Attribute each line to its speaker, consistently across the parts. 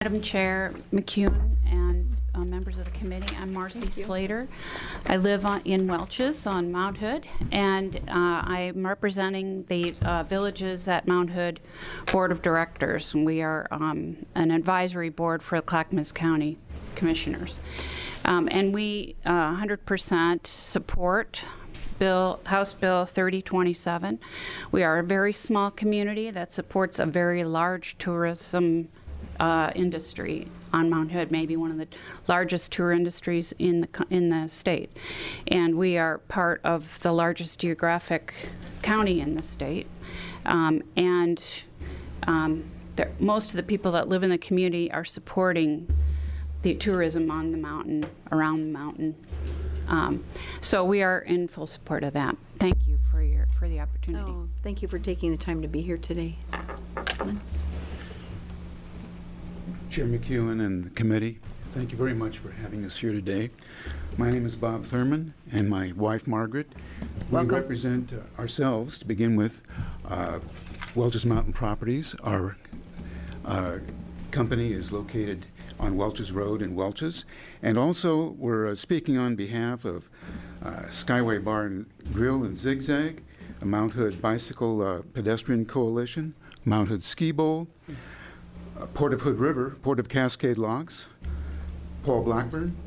Speaker 1: Madam Chair McEwen and members of the committee, I'm Marcy Slater. I live in Welches on Mount Hood, and I'm representing the villages at Mount Hood Board of Directors. And we are an advisory board for Clackamas County Commissioners. And we 100% support House Bill 3027. We are a very small community that supports a very large tourism industry on Mount Hood, maybe one of the largest tour industries in the state. And we are part of the largest geographic county in the state. Most of the people that live in the community are supporting the tourism on the mountain, around the mountain. So we are in full support of that. Thank you for the opportunity.
Speaker 2: Oh, thank you for taking the time to be here today.
Speaker 3: Chair McEwen and the committee, thank you very much for having us here today. My name is Bob Thurman and my wife Margaret.
Speaker 2: Welcome.
Speaker 3: We represent ourselves, to begin with, Welches Mountain Properties. Our company is located on Welches Road in Welches. And also we're speaking on behalf of Skyway Bar and Grill and Zigzag, a Mount Hood Bicycle Pedestrian Coalition, Mount Hood Ski Bowl, Port of Hood River, Port of Cascade Locks, Paul Blackburn,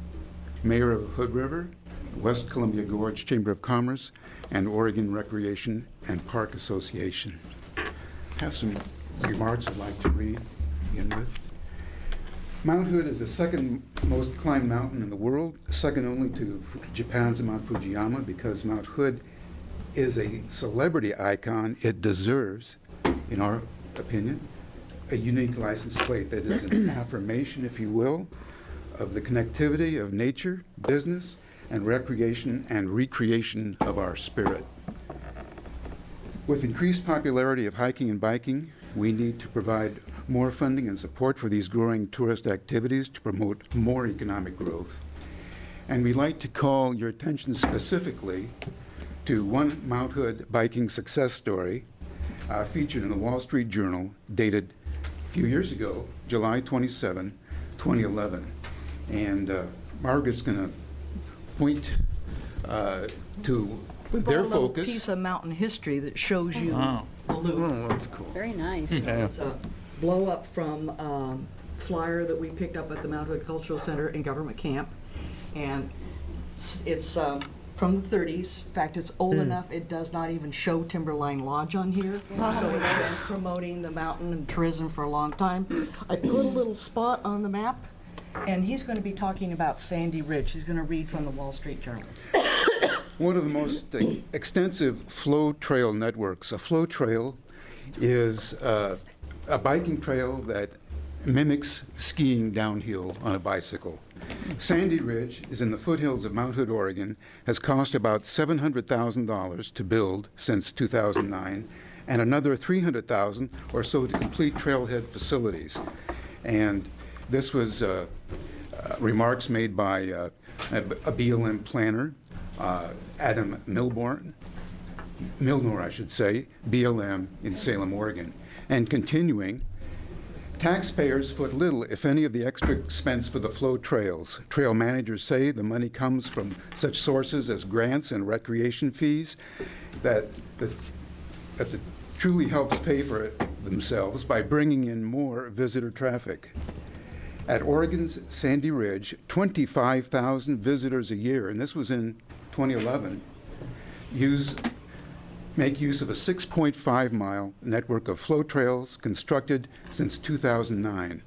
Speaker 3: Mayor of Hood River, West Columbia Gorge Chamber of Commerce, and Oregon Recreation and Park Association. I have some remarks I'd like to read, begin with. Mount Hood is the second most climbed mountain in the world, second only to Japan's Mount Fujiyama, because Mount Hood is a celebrity icon. It deserves, in our opinion, a unique license plate that is an affirmation, if you will, of the connectivity of nature, business, and recreation and recreation of our spirit. With increased popularity of hiking and biking, we need to provide more funding and support for these growing tourist activities to promote more economic growth. And we'd like to call your attention specifically to one Mount Hood biking success story featured in the Wall Street Journal, dated a few years ago, July 27, 2011. And Margaret's going to point to their focus.
Speaker 4: We brought a little piece of mountain history that shows you the loop.
Speaker 5: Oh, that's cool.
Speaker 2: Very nice.
Speaker 5: Yeah.
Speaker 4: It's a blow up from flyer that we picked up at the Mount Hood Cultural Center in Government Camp. And it's from the 30s. In fact, it's old enough it does not even show Timberline Lodge on here. So it's been promoting the mountain and tourism for a long time. I put a little spot on the map, and he's going to be talking about Sandy Ridge. He's going to read from the Wall Street Journal.
Speaker 3: One of the most extensive flow trail networks. A flow trail is a biking trail that mimics skiing downhill on a bicycle. Sandy Ridge is in the foothills of Mount Hood, Oregon, has cost about $700,000 to build since 2009, and another $300,000 or so to complete trailhead facilities. And this was remarks made by a BLM planner, Adam Milnor, I should say, BLM in Salem, Oregon. And continuing, taxpayers foot little, if any, of the extra expense for the flow trails. Trail managers say the money comes from such sources as grants and recreation fees that truly helps pay for it themselves by bringing in more visitor traffic. At Oregon's Sandy Ridge, 25,000 visitors a year, and this was in 2011, make use of a 6.5-mile network of flow trails constructed since 2009.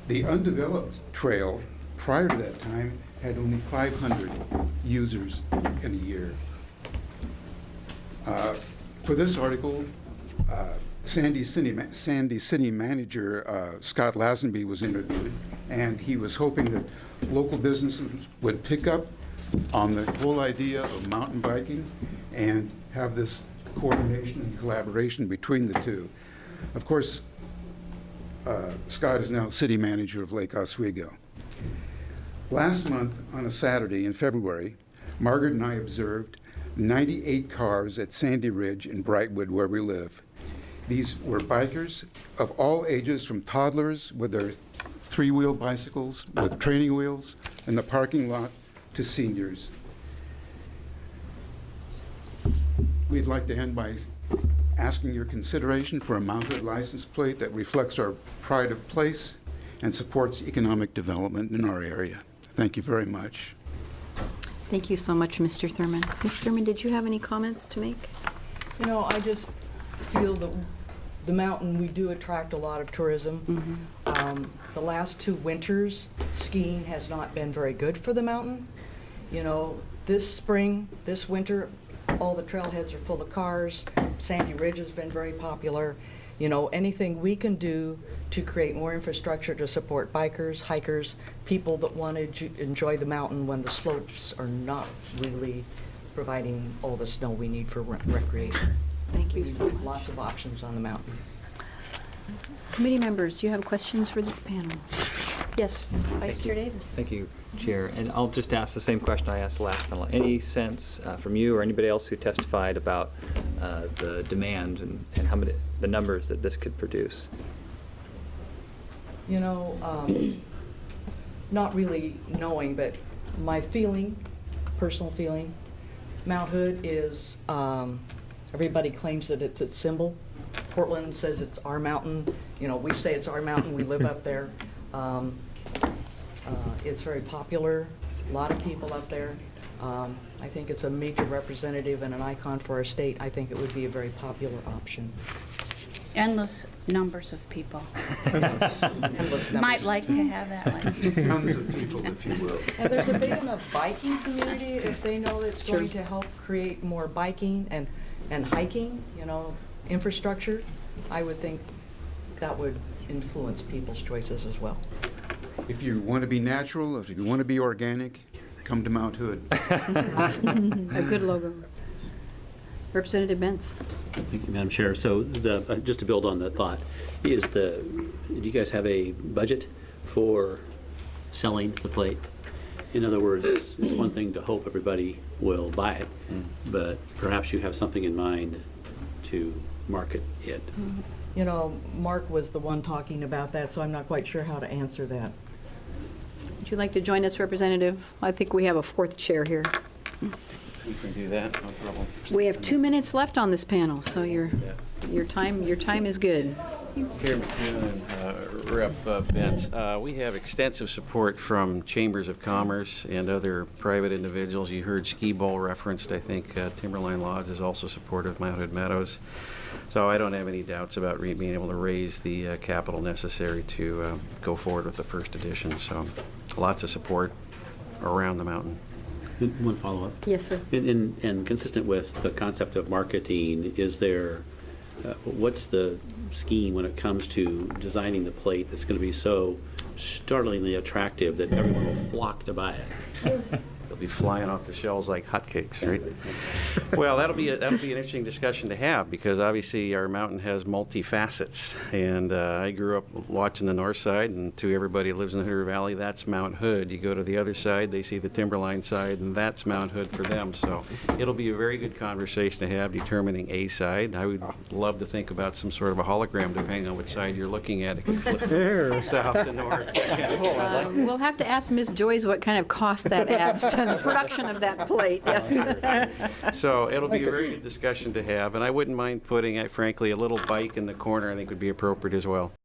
Speaker 3: The undeveloped trail prior to that time had only 500 users in a year. For this article, Sandy City Manager Scott Lazenby was interviewed, and he was hoping that local businesses would pick up on the whole idea of mountain biking and have this coordination and collaboration between the two. Of course, Scott is now city manager of Lake Oswego. Last month, on a Saturday in February, Margaret and I observed 98 cars at Sandy Ridge in Brightwood, where we live. These were bikers of all ages, from toddlers with their three-wheel bicycles with training wheels in the parking lot to seniors. We'd like to end by asking your consideration for a mounted license plate that reflects our pride of place and supports economic development in our area. Thank you very much.
Speaker 2: Thank you so much, Mr. Thurman. Ms. Thurman, did you have any comments to make?
Speaker 4: You know, I just feel that the mountain, we do attract a lot of tourism. The last 2 winters, skiing has not been very good for the mountain. You know, this spring, this winter, all the trailheads are full of cars. Sandy Ridge has been very popular. You know, anything we can do to create more infrastructure to support bikers, hikers, people that want to enjoy the mountain when the slopes are not really providing all the snow we need for recreation.
Speaker 2: Thank you
Speaker 4: We
Speaker 2: so
Speaker 4: need
Speaker 2: much.
Speaker 4: lots of options on the mountain.
Speaker 2: Committee members, do you have questions for this panel? Yes, Vice Chair Davis.
Speaker 5: Thank you, Chair. And I'll just ask the same question I asked the last panel. Any sense from you or anybody else who testified about the demand and how many, the numbers that this could produce?
Speaker 4: You know, not really knowing, but my feeling, personal feeling, Mount Hood is, everybody claims that it's its symbol. Portland says it's our mountain. You know, we say it's our mountain, we live up there. It's very popular, a lot of people up there. I think it's a major representative and an icon for our state. I think it would be a very popular option.
Speaker 1: Endless numbers of people.
Speaker 4: Endless numbers.
Speaker 1: Might like to have that one.
Speaker 3: Tons of people, if you will.
Speaker 4: And there's a big enough biking community, if they know it's going to help create more biking and hiking, you know, infrastructure, I would think that would influence people's choices as well.
Speaker 3: If you want to be natural, if you want to be organic, come to Mount Hood.
Speaker 2: A good logo. Representative Bentz.
Speaker 6: Thank you, Madam Chair. So just to build on that thought, do you guys have a budget for selling the plate? In other words, it's one thing to hope everybody will buy it, but perhaps you have something in mind to market it.
Speaker 4: You know, Mark was the one talking about that, so I'm not quite sure how to answer that.
Speaker 2: Would you like to join us, Representative? I think we have a 4th chair here.
Speaker 7: You can do that, no problem.
Speaker 2: We have 2 minutes left on this panel, so your time is good.
Speaker 7: Chairman and Rep. Bentz, we have extensive support from chambers of commerce and other private individuals. You heard Ski Bowl referenced. I think Timberline Lodge is also supportive of Mount Hood Meadows. So I don't have any doubts about being able to raise the capital necessary to go forward with the first edition. So lots of support around the mountain.
Speaker 6: One follow-up.
Speaker 2: Yes, sir.
Speaker 6: And consistent with the concept of marketing, is there, what's the scheme when it comes to designing the plate that's going to be so startlingly attractive that everyone will flock to buy it?
Speaker 7: They'll be flying off the shelves like hotcakes, right? Well, that'll be an interesting discussion to have, because obviously our mountain has multi-facets, and I grew up watching the north side, and to everybody who lives in the Hood River Valley, that's Mount Hood. You go to the other side, they see the Timberline side, and that's Mount Hood for them. So it'll be a very good conversation to have determining a side. I would love to think about some sort of a hologram, depending on which side you're looking at. It could flip south to north.
Speaker 2: We'll have to ask Ms. Joyce what kind of cost that adds to the production of that plate. Yes.
Speaker 7: So it'll be a very good discussion to have, and I wouldn't mind putting, frankly, a little bike in the corner. I think would be appropriate as well.